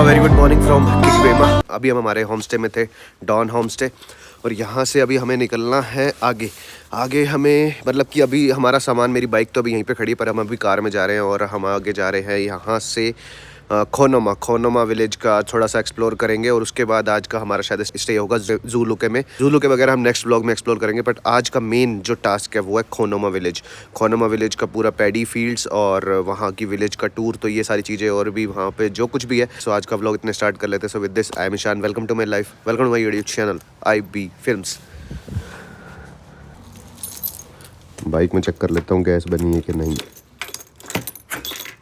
Very good morning from किगवेमा। अभी हम हमारे होमस्टे में थे, डॉन होमस्टे, और यहाँ से अभी हमें निकलना है आगे हमें मतलब कि अभी हमारा सामान, मेरी बाइक तो अभी यहीं पे खड़ी है, पर हम अभी कार में जा रहे हैं और हम आगे जा रहे हैं यहाँ से खोनोमा विलेज का थोड़ा सा एक्सप्लोर करेंगे। और उसके बाद आज का हमारा शायद स्टे होगा ज़ूलुके में। ज़ूलुके वगैरह हम नेक्स्ट व्लॉग में एक्सप्लोर करेंगे, बट आज का मेन जो टास्क है वो है खोनोमा विलेज का पूरा पैडी फील्ड्स और वहाँ की विलेज का टूर। तो ये सारी चीज़ें और भी वहाँ पे जो कुछ भी है, सो आज का व्लॉग इतने स्टार्ट कर लेते हैं। So with this I am Ishaan, welcome to my life, welcome to my YouTube channel ibfilms। Bike में चेक कर लेता हूँ गैस बनी है कि नहीं।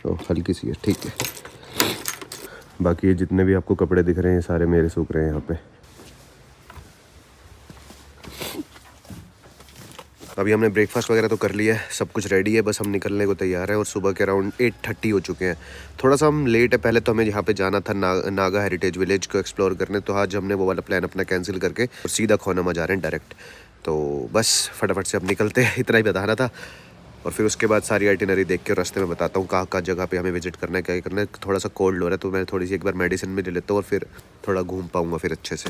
तो हल्की सी है, ठीक है। बाकी ये जितने भी आपको कपड़े दिख रहे हैं सारे मेरे सूख रहे हैं यहाँ पे। अभी हमने ब्रेकफास्ट वगैरह तो कर लिया है, सब कुछ रेडी है, बस हम निकलने को तैयार हैं। और सुबह के अराउंड 8:30 हो चुके हैं। थोड़ा सा हम लेट है, पहले तो हमें यहाँ पे जाना था नागा हेरिटेज विलेज को एक्सप्लोर करने, तो आज हमने वो वाला प्लान अपना कैंसिल करके और सीधा खोनोमा जा रहे हैं डायरेक्ट। तो बस फटाफट से अब निकलते हैं, इतना ही बताना था। और फिर उसके बाद सारी आइटिनरी देख के रास्ते में बताता हूँ कहाँ जगह पे हमें विजिट करना है, क्या करना है। थोड़ा सा कोल्ड हो रहा है तो मैं थोड़ी सी एक बार मेडिसिन भी ले लेता हूँ और फिर थोड़ा घूम पाऊँगा फिर अच्छे से।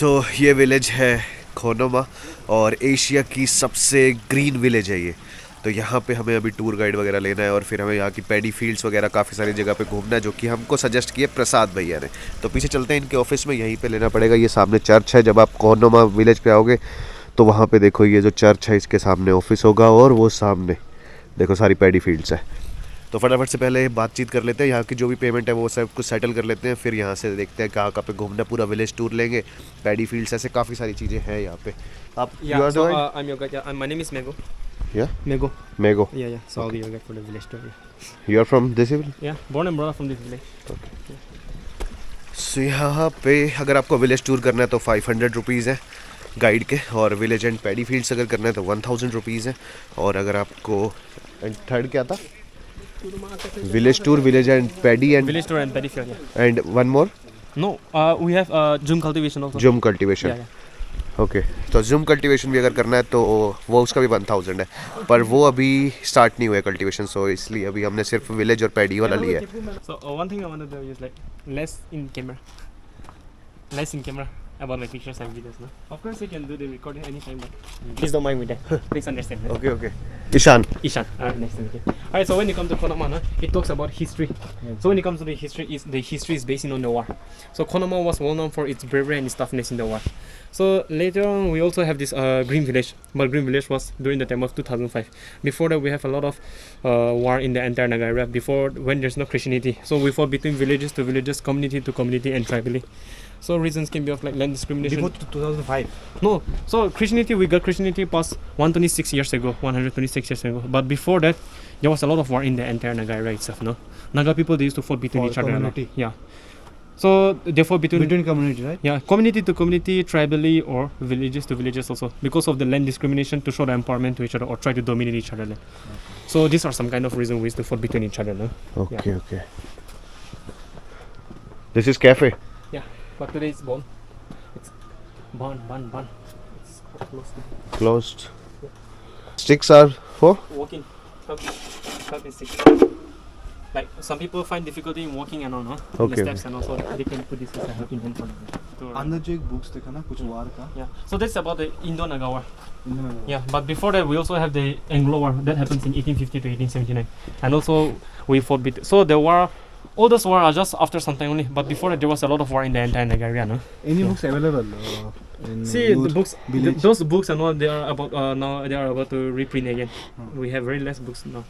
तो ये विलेज है खोनोमा और एशिया की सबसे ग्रीन विलेज है ये। तो यहाँ पे हमें अभी टूर गाइड वगैरह लेना है और फिर हमें यहाँ की पैडी फील्ड्स वगैरह काफ़ी सारी जगह पे घूमना है, जो कि हमको सजेस्ट किए प्रसाद भैया ने। तो पीछे चलते हैं इनके ऑफिस में, यहीं पे लेना पड़ेगा। ये सामने चर्च है, जब आप खोनोमा विलेज पे आओगे तो वहाँ पे देखो ये जो चर्च है इसके सामने ऑफिस होगा, और वो सामने देखो सारी पैडी फील्ड्स है। तो फटाफट से पहले बातचीत कर लेते हैं, यहाँ की जो भी पेमेंट है वो सब कुछ सेटल कर लेते हैं, फिर यहाँ से देखते हैं कहाँ पे घूमना, पूरा विलेज टूर लेंगे, पैडी फील्ड्स, ऐसे काफ़ी सारी चीज़ें हैं यहाँ पे। आप I'm your guide. My name is Mego. Yeah? Mego. Yeah. So I'll be your guide for the village tour. You are from this village? Yeah, born and brought up from this village. Okay. So यहाँ पे अगर आपको village tour करना है तो 500 rupees है guide के, और विलेज एंड पैडी फील्ड्स अगर करना है तो 1000 रुपीज़ है। और अगर आपको थर्ड क्या था? Village tour, village and paddy and Village tour and paddy field. Yeah. And one more? No, we have zoom cultivation also. Zoom cultivation. Yeah. Okay. तो zoom cultivation भी अगर करना है तो वो उसका भी 1000 है, पर वो अभी स्टार्ट नहीं हुआ है कल्टीवेशन, सो इसलिए अभी हमने सिर्फ विलेज और पैडी वाला लिया है। So one thing I want to do is like less in camera about my pictures and videos. No? Of course you can do the recording anytime, but please don't mind me that. Please understand. Okay. Ishan. Nice to meet you. Alright, so when you come to Khonoma, it talks about history. So when it comes to the history is based on the war. So Khonoma was well known for its bravery and its toughness in the war. So later on, we also have this green village, but green village was during the time of 2005. Before that, we have a lot of war in the entire Naga area. Before, when there's no Christianity, so we fought between villages to villages, community to community, and tribally. So reasons can be of like land discrimination. Before 2005? No. So Christianity, we got Christianity past 126 years ago, 126 years ago. But before that, there was a lot of war in the entire Naga area itself. No, Naga people, they used to fight between each other. Community. Yeah. So they fought between community, right? Yeah, community to community, tribally, or villages to villages also, because of the land discrimination, to show the empowerment to each other or try to dominate each other. So these are some kind of reason we used to fight between each other. No? Okay. This is cafe. Yeah, but today it's born. It's barn. It's Closed. Sticks are for walking. Help is sticks. Like some people find difficulty in walking and all, no? Okay. The steps and also they can put this as a helping hand for them. अंदर जो एक books देखा ना कुछ वार का. Yeah. So that's about the Indo-Naga War. Yeah, but before that we also have the Anglo War that happens in 1850 to 1879, and also we fought so the war. All those war are just after some time only, but before that there was a lot of war in the entire Naga area, no? Any books available? See the books, those books and all, they are about now they are about to reprint again. We have very less books now.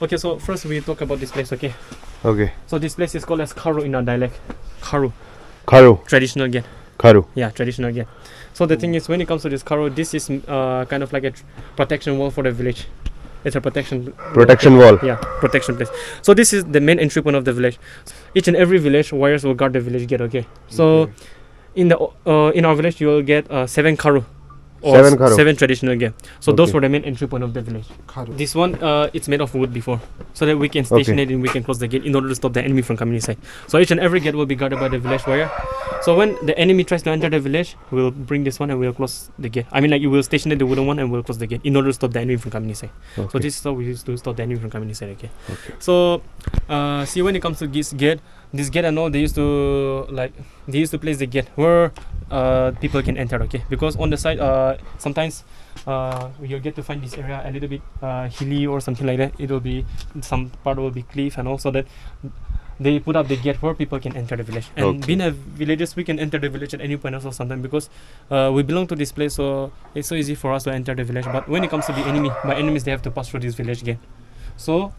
Okay, so first we talk about this place, okay? Okay. So this place is called as Kharu in our dialect. Kharu. Traditional gate. Kharu. Yeah, traditional gate. So the thing is, when it comes to this Kharu, this is kind of like a protection wall for the village. It's a protection wall. Yeah, protection place. So this is the main entry point of the village. Each and every village, warriors will guard the village gate, okay? So in our village you will get 7 karu. Or 7 karu. 7 traditional gear. So those Okay. were the main entry point of the village. Kharu. This one, it's made of wood before, so that we can station it and we can close the gate in order to stop the enemy from coming inside. So each and every gate will be guarded by the village warrior. So when the enemy tries to enter the village, we'll bring this one and we'll close the gate. I mean, like, you will station the wooden one and we'll close the gate in order to stop the enemy from coming inside. So Okay. this is how we used to stop the enemy from coming inside. Okay. Okay. So, see, when it comes to this gate and all, they used to place the gate where people can enter. Okay, because on the side, sometimes you'll get to find this area a little bit hilly or something like that. It will be some part will be cliff, and also that they put up the gate where people can enter the village. And Okay. being a villagers, we can enter the village at any point also sometimes, because we belong to this place, so it's so easy for us to enter the village. But when it comes to the enemy, by enemies, they have to pass through this village gate. So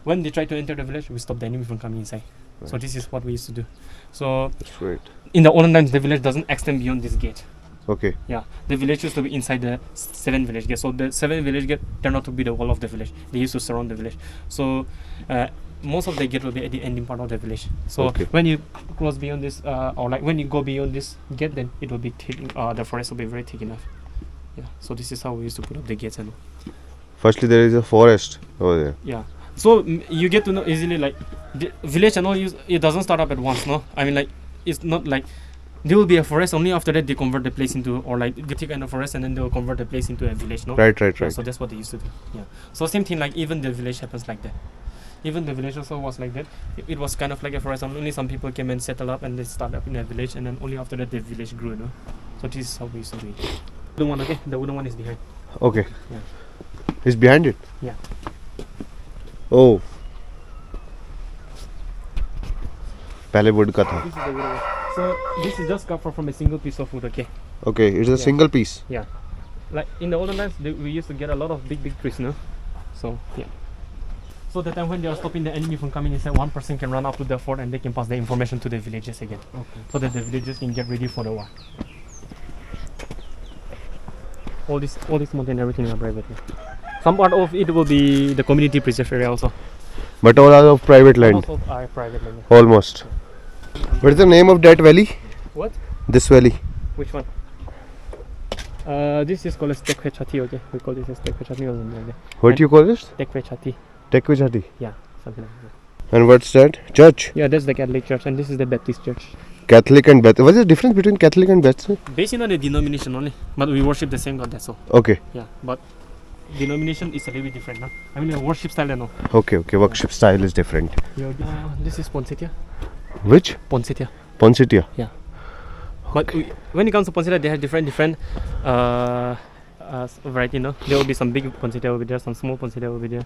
when they try to enter the village, we stop the enemy from coming inside. So this is what we used to do. So That's great. in the olden times, the village doesn't extend beyond this gate. Okay. Yeah, the village used to be inside the 7 village gate. So the 7 village gate turned out to be the wall of the village. They used to surround the village. So most of the gate will be at the ending part of the village. So Okay. when you cross beyond this, or like when you go beyond this gate, then it will be thick. The forest will be very thick enough. Yeah. So this is how we used to put up the gates and all. Firstly, there is a forest over there. Yeah. So you get to know easily, like, the village and all. It doesn't start up at once, no. I mean, like, it's not like there will be a forest. Only after that they convert the place into, or like they take kind of forest and then they will convert the place into a village, no. Right. Yeah, so that's what they used to do. Yeah. So same thing, like, even the village happens like that. Even the village also was like that. It was kind of like a forest, and only some people came and settled up and they started up in a village, and then only after that the village grew, no. So this is how we used to do it. The one, okay, the wooden one is behind. Okay. Yeah. It's behind it. Yeah. Oh. पहले wood का था. This is the wooden one. So this is just cut from a single piece of wood, okay. Okay, it's a Yeah. single piece. Yeah, like in the olden times, we used to get a lot of big trees, no? So yeah. So the time when they are stopping the enemy from coming inside, one person can run up to the fort and they can pass the information to the villagers again. Okay. So that the villagers can get ready for the war. All this mountain, everything are private. Some part of it will be the community preserve area also. But all are of private land. Also are private land. Almost. What is the name of that valley? What? This valley. Which one? This is called a Tekwe Chati, okay? We call this as Tekwe Chati or something like that. What do you call this? Tekwe Chati. Tekvijati. Yeah, something like that. And what's that? Church. Yeah, that's the Catholic church, and this is the Baptist church. Catholic and Baptist. What's the difference between Catholic and Baptist? Based on the denomination only, but we worship the same God, that's all. Okay. Yeah, but denomination is a little bit different, no? I mean, the worship style and all. Okay. Worship style is different. This is Ponsetia. Which? Ponsetia. Ponsitia. Yeah. But when it comes to Ponsetia, they have different variety, no? There will be some big Ponsetia over there, some small Ponsetia over there.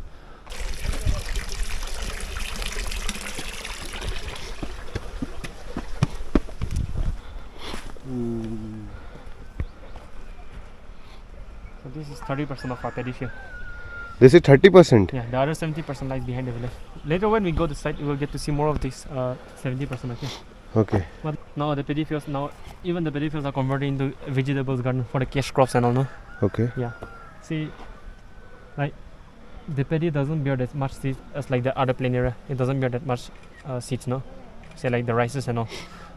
So this is 30% of our paddy field. This is 30%. Yeah, the other 70% lies behind the village. Later when we go to the site, we will get to see more of this 70%, okay? Okay. But now the paddy fields, even the paddy fields are converted into vegetables garden for the cash crops and all, no? Okay. Yeah. See, like, the paddy doesn't bear that much seeds as like the other plain area. It doesn't bear that much seeds, no? Say like the rices and all.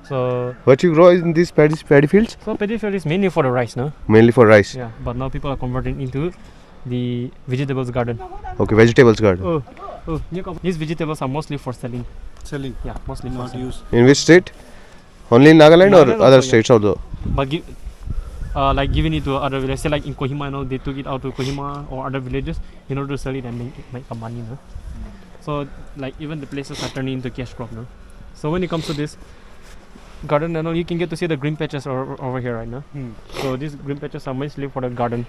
So What you grow in these paddy fields? so paddy field is mainly for the rice, no? Mainly for rice. Yeah. But now people are converting into the vegetables garden. Okay, vegetables garden. Oh, these vegetables are mostly for selling. Selling. Yeah, mostly for Not selling. use. In which state? Only in Nagaland or Nagaland also, other yeah. states also? But like giving it to other villages, say like in Kohima, you know, they took it out to Kohima or other villages in order to sell it and make some money, no? So like even the places are turning into cash crop, no? So when it comes to this garden and all, you can get to see the green patches over here right now. So these green patches are mostly for the garden.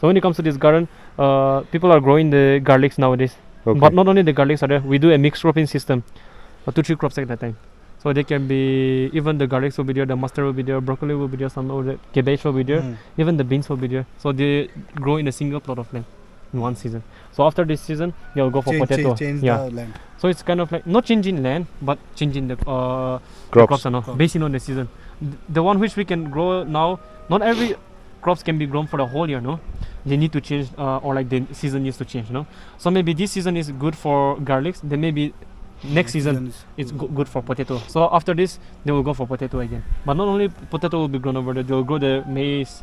So when it comes to this garden, people are growing the garlics nowadays. Okay. But not only the garlics are there, we do a mixed cropping system, 2-3 crops at a time. So they can be, even the garlics will be there, the mustard will be there, broccoli will be there, some of the cabbage will be there, even the beans will be there. So they grow in a single plot of land in one season. So after this season, they'll go for potato. Change Yeah. the land. So it's kind of like not changing land, but changing the Crops. crops and all, based on the season. The one which we can grow now, not every crops can be grown for the whole year, no? They need to change, or like the season needs to change, no? So maybe this season is good for garlics, then maybe next season it's good for potato. So after this, they will go for potato again. But not only potato will be grown over there, they will grow the maize,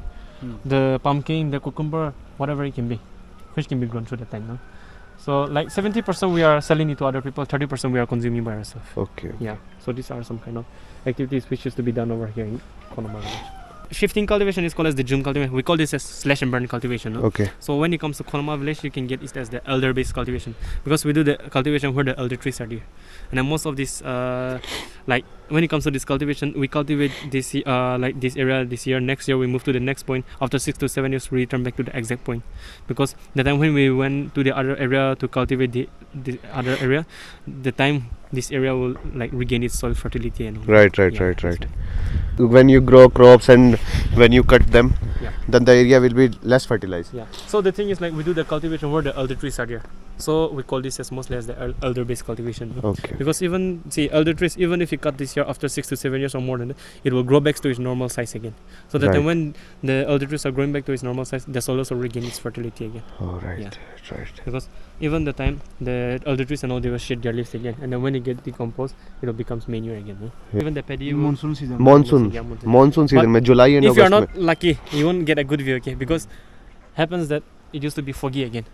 the pumpkin, the cucumber, whatever it can be. Fish can be grown through the time, no? So like 70% we are selling it to other people, 30% we are consuming by ourselves. Okay. Yeah. So these are some kind of activities which used to be done over here in Khonoma village. Shifting cultivation is called as the Jum cultivation. We call this as slash and burn cultivation. No? Okay. So when it comes to Khonoma village, you can get it as the elder based cultivation, because we do the cultivation where the elder trees are there. And then most of this, like when it comes to this cultivation, we cultivate this like this area this year. Next year we move to the next point. After 6 to 7 years, we return back to the exact point, because the time when we went to the other area to cultivate the other area, the time this area will like regain its soil fertility and Right. When you grow crops and when you cut them, then the area will be less fertilized. Yeah. So the thing is, like we do the cultivation where the elder trees are there. So we call this as mostly as the elder based cultivation. No? Okay. Because even see elder trees, even if you cut this year after 6 to 7 years or more than that, it will grow back to its normal size again. So that time when the elder trees are growing back to its normal size, the soil also regain its fertility again. Oh, right. Yeah. Right. Because even the time the elder trees and all, they will shed their leaves again, and then when it gets decomposed, it will becomes manure again. No? Yeah. Even the paddy will, monsoon season. Monsoon season में July and if you are August not lucky, you won't get a good view, okay? Because happens that it used to be foggy again.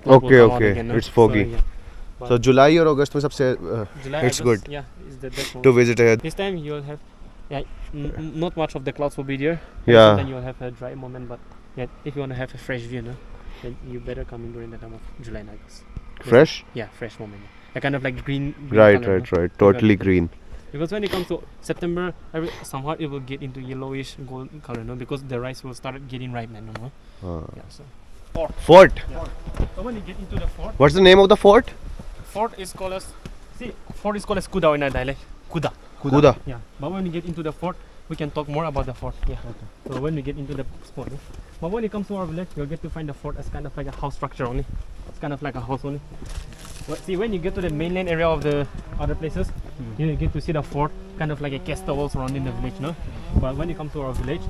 Okay. Again, no? It's foggy. So, yeah. So July or August में सबसे July, it's August, good Yeah, is the best one. to visit here. This time you'll have, not much of the clouds will be there. Yeah. Then you'll have a dry moment, but if you want to have a fresh view, no, then you better come in during the time of July and August. Fresh? Yeah, fresh moment. A kind of like green Right. color, no? Totally green. Because when it comes to September, somehow it will get into yellowish golden color, no? Because the rice will start getting ripe, no? Yeah, so. Fort. Yeah. So when you get into the fort, What's the name of the fort? fort is called as Kuda in our dialect. Kuda. Yeah. But when you get into the fort, we can talk more about the fort. Yeah. Okay. So when we get into the spot, but when it comes to our village, you'll get to find the fort as kind of like a house structure only. It's kind of like a house only. But see, when you get to the mainland area of the other places, you get to see the fort kind of like a castle surrounding the village, no? But when it comes to our village,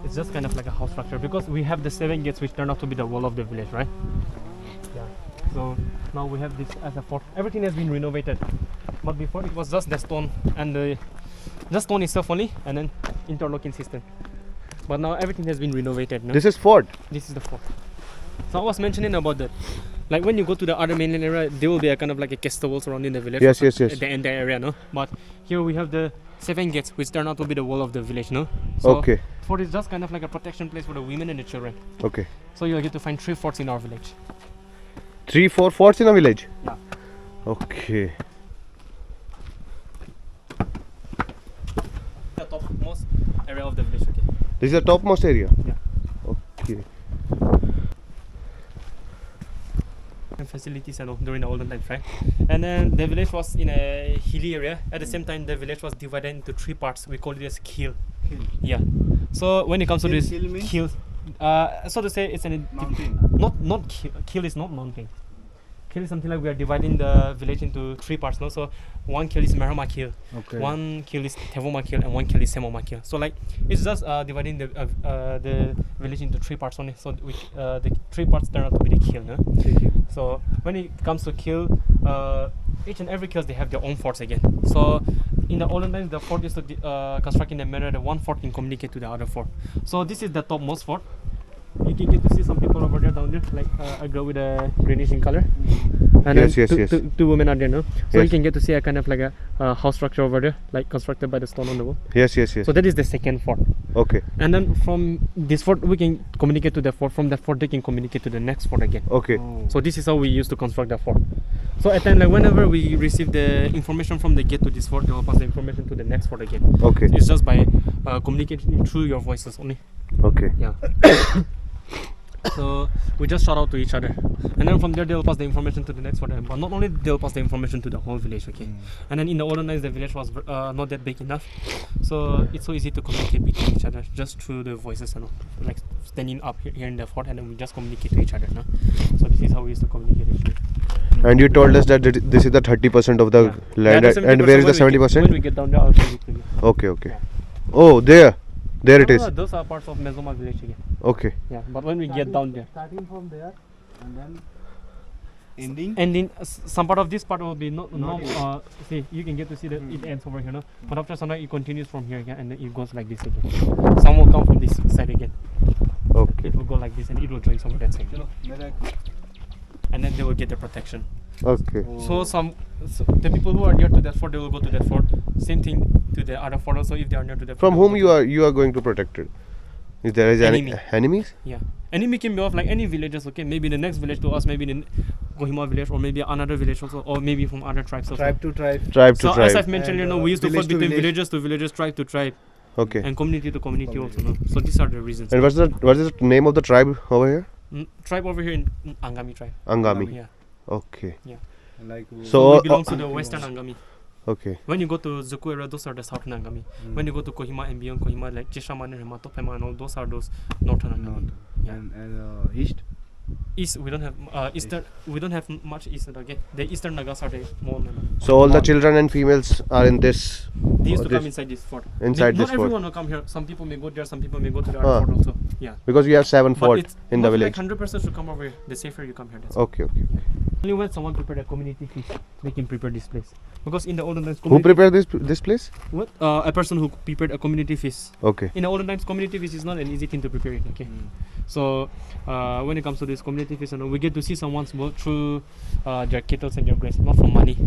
it's just kind of like a house structure, because we have the 7 gates which turn out to be the wall of the village, right? Yeah. So now we have this as a fort. Everything has been renovated, but before it was just the stone and the stone itself only, and then interlocking system. But now everything has been renovated. No? This is fort. This is the fort. So I was mentioning about that. Like when you go to the other mainland area, there will be a kind of like a castle surrounding the village. Yes. The entire area, no. But here we have the 7 gates, which turn out to be the wall of the village, no. So Okay. fort is just kind of like a protection place for the women and the children. Okay. So you'll get to find 3 forts in our village. 3-4 forts in a village. Yeah. Okay. The topmost area of the village. Okay. This is the topmost area. Yeah. Okay. And facilities and all during the olden times, right? And then the village was in a hilly area. At the same time, the village was divided into 3 parts. We call it as khil. Yeah. So when it comes to this khil, so to say, it's an Mountain. Not khil is not mountain. Khil is something like we are dividing the village into 3 parts. No, so one khil is Marama khil, Okay. one khil is Tevoma khil, and one khil is Semoma khil. So like it's just dividing the village into 3 parts only. So the 3 parts turn out to be the khil. No? So when it comes to khil, each and every khil they have their own forts again. So in the olden times, the fort is to construct in a manner that one fort can communicate to the other fort. So this is the topmost fort. You can get to see some people over there down there, like a girl with a greenish in color. And Yes, then yes. two women are there, no? So Yes. you can get to see a kind of like a house structure over there, like constructed by the stone on the wall. Yes. So that is the second fort. Okay. And then from this fort, we can communicate to the fort. From the fort, they can communicate to the next fort again. Okay. So this is how we used to construct the fort. So at time, like whenever we receive the information from the gate to this fort, they will pass the information to the next fort again. Okay. So it's just by communicating through your voices only. Okay. Yeah. So we just shout out to each other, and then from there they'll pass the information to the next fort. But not only they'll pass the information to the whole village, okay. And then in the olden days, the village was not that big enough, so it's so easy to communicate between each other just through the voices and all. Like standing up here in the fort, and then we just communicate to each other. No? So this is how we used to communicate each other. And you told us that this is the 30% of the land, Yeah, and where is the 70%? When we get down there, I'll show you to you. Okay. Yeah. Oh, there it is. Those are parts of Mezoma village again. Okay. Yeah, but when we get down there, Starting from there, and then ending. Some part of this part will be see, you can get to see that it ends over here, no? But after some time it continues from here again, and then it goes like this again. Some will come from this side again. Okay. It will go like this, and it will join somewhere that side. And then they will get the protection. Okay. So the people who are near to that fort, they will go to that fort. Same thing to the other fort also. If they are near to that. From whom you are going to protect it? If there is any Enemy. enemies? Yeah. Enemy can be of like any villages. Okay, maybe the next village to us, maybe the Kohima village, or maybe another village also, or maybe from other tribes also. Tribe to tribe. Tribe to So tribe. as I've mentioned, we used to village fight to between village. villages to villages, tribe to tribe, Okay. and community to community also. No? So these are the reasons. And what is the name of the tribe over here? Tribe over here in Angami tribe. Angami. Yeah. Okay. Like So it belongs to the Western Angami. Okay. When you go to Zuku area, those are the Southern Angami. When you go to Kohima and beyond Kohima, like Jishaman and Topmost and all, those are those Northern Angami. Yeah. and east. East, we don't have Eastern. We don't have much Eastern. Okay, the Eastern Nagas are the more. So all the children and females are in this. They used to this- come inside this fort. Inside Not this fort. everyone will come here. Some people may go there. Some people may go to the other fort also. Yeah. Because we have 7 But forts it's in the not village. Like 100% should come over here. The safer you come here. That's Okay. Okay. only when someone prepare a community feast, they can prepare this place. Because in the olden times, Who prepared this place? what? A person who prepared a community feast. Okay. In the olden times, community feast is not an easy thing to prepare it. Okay. So when it comes to this community feast, we get to see someone's work through their cattle and their grains, not for money.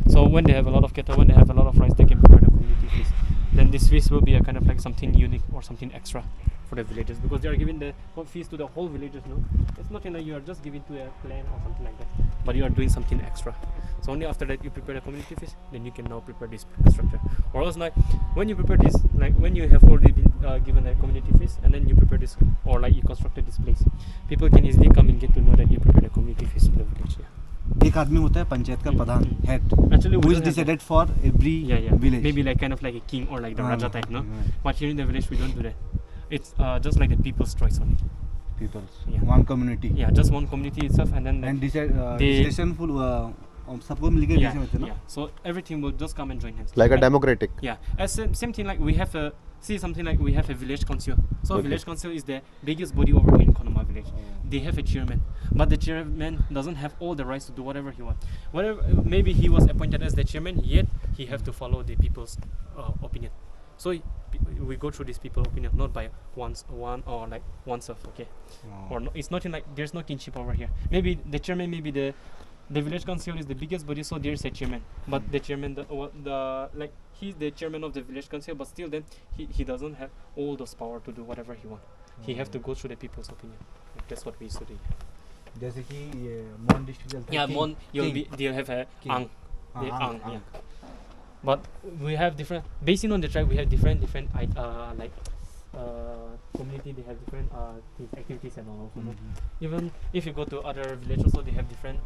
So when they have a lot of cattle, when they have a lot of rice, they can prepare the community feast. Then this feast will be a kind of like something unique or something extra for the villagers, because they are giving the feast to the whole villagers. No, it's not like you are just giving to a clan or something like that, but you are doing something extra. So only after that you prepare the community feast, then you can now prepare this structure. Or else like when you prepare this, like when you have already been given a community feast and then you prepare this, or like you constructed this place, people can easily come and get to know that you prepared a community feast in the village. Yeah. एक आदमी होता है पंचायत का प्रधान head Actually, who we is don't have decided for every that. village. Maybe like kind of like a king or like the Raja type, no? Right. But here in the village we don't do that. It's just like the people's choice only. Peoples. Yeah. One community. Yeah, just one community itself, and then like, And decide they- decision full सबको मिलके yeah, decision होते हैं ना. yeah. So everything will just come and join hands. Like a And- democratic. Yeah, as same thing like we have a something like we have a village council. So Okay. village council is the biggest body over here in Khonoma village. They have a chairman, but the chairman doesn't have all the rights to do whatever he wants. Whatever, maybe he was appointed as the chairman, yet he have to follow the people's opinion. So we go through these people's opinion, not by one or like oneself. Okay, or no, it's not in like there's no kinship over here. Maybe the chairman, maybe the village council is the biggest body, so there's a chairman. But the chairman, the like he's the chairman of the village council, but still then he doesn't have all those power to do whatever he wants. He have to go through the people's opinion. That's what we used to do. जैसे कि ये Mon district चलता है. Yeah, King. Mon, they'll have a King. ang. The Ang, ang, ang. yeah. But we have different, based on the tribe, we have different like community. They have different activities and all. Also, no? Even if you go to other villages, also they have different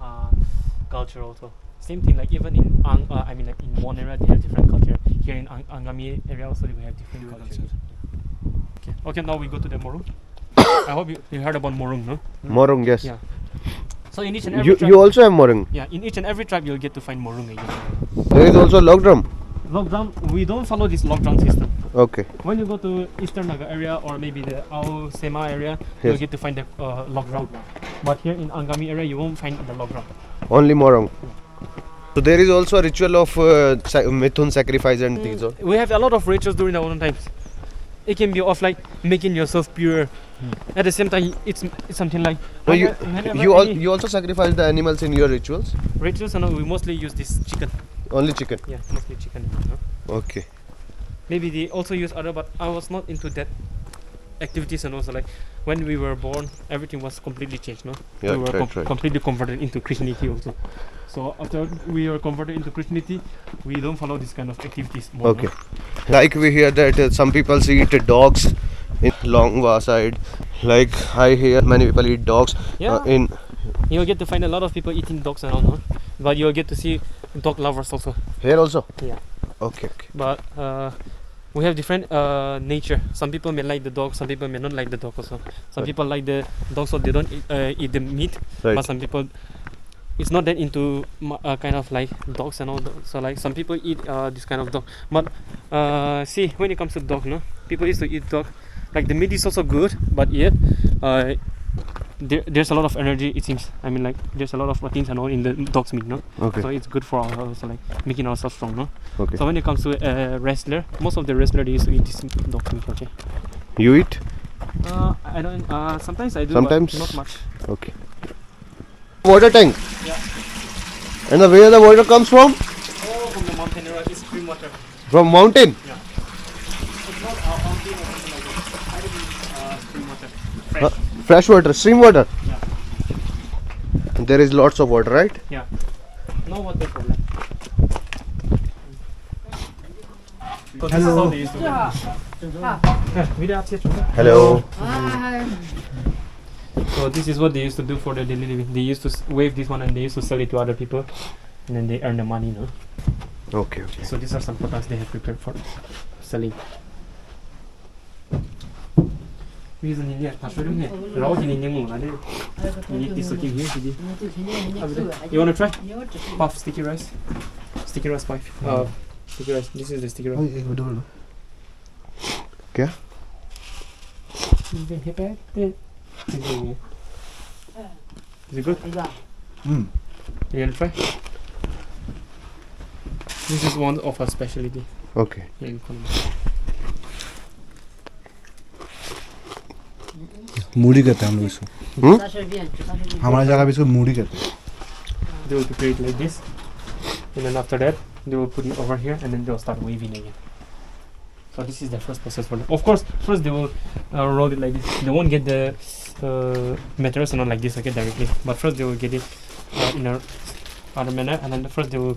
culture also. Same thing, like even in like in one area they have different culture. Here in Angami area also we have different culture. Okay, now we go to the Morung. I hope you heard about Morung, no? Morung, yes. Yeah. So in each and every tribe, You also have Morung. yeah, in each and every tribe you'll get to find Morung again. There is also log drum. Lockdown, we don't follow this lockdown system. Okay. When you go to Eastern Naga area or maybe the Ao Sema area, you'll Yes. get to find the lockdown. But here in Angami area, you won't find the lockdown. Only Morung. So there is also a ritual of Mithun sacrifice and these all. We have a lot of rituals during the olden times. It can be of like making yourself pure. At the same time, it's something like No, whenever any you also sacrifice the animals in your rituals? rituals. And we mostly use this chicken. Only chicken. Yeah, mostly chicken. No? Okay. Maybe they also use other, but I was not into that activities. And also like when we were born, everything was completely changed. No, Yeah, we were right. completely converted into Christianity also. So after we were converted into Christianity, we don't follow this kind of activities more. Okay. Like we hear that some people eat dogs in Longwa side. Like I hear many people eat dogs Yeah. in. You'll get to find a lot of people eating dogs around, huh? But you'll get to see dog lovers also. Here also? Yeah. Okay. But we have different nature. Some people may like the dog, some people may not like the dog also. Some Right. people like the dog, so they don't eat the meat. Right. But some people, it's not that into kind of like dogs and all. So like some people eat this kind of dog. But see, when it comes to dog, no, people used to eat dog. Like the meat is also good, but yet there's a lot of energy, it seems. I mean, like there's a lot of things and all in the dog's meat, no? Okay. So it's good for our also like making ourselves strong, no? Okay. So when it comes to wrestler, most of the wrestler they used to eat this dog's meat, okay? You eat? I don't. Sometimes I do. Sometimes? But not much. Okay. Water tank. Yeah. And where the water comes from? Oh, from the mountain, it's spring water. From mountain. Yeah. It's not fountain or something like that. I think spring water. Fresh. Fresh water, stream water. Yeah. There is lots of water, right? Yeah. No water problem. So this is how they used to do. Hello. So this is what they used to do for their daily living. They used to wave this one and they used to sell it to other people, and then they earn the money, no? Okay, okay. So these are some products they have prepared for selling. You wanna try? Puff sticky rice. Sticky rice puff. Sticky rice. This is the sticky rice. क्या? Is it good? You wanna try? This is one of our specialty Okay. here in Khonoma. मूढ़ी कहते हैं हम लोग इसको हमारी जगह भी इसको मूढ़ी कहते हैं They will prepare it like this, and then after that they will put it over here, and then they will start waving again. So this is the first process for them. Of course, first they will roll it like this. They won't get the materials not like this, okay, directly. But first they will get it in a other manner, and then first they will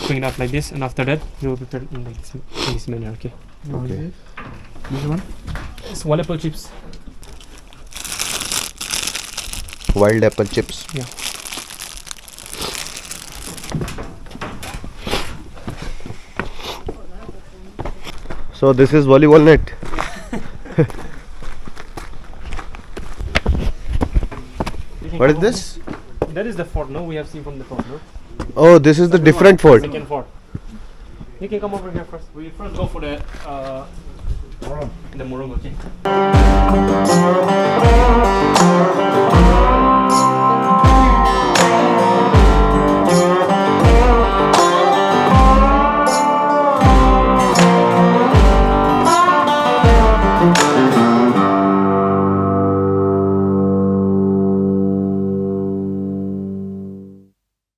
bring it up like this, and after that they will prepare it in like this, in this manner, okay. Okay. This one It's wild apple chips. Wild apple chips. Yeah. So this is volleyball net. What is this? That is the fort, no? We have seen from the top, no? Oh, this is the different fort. Second fort. You can come over here first. We first go for the morung, okay?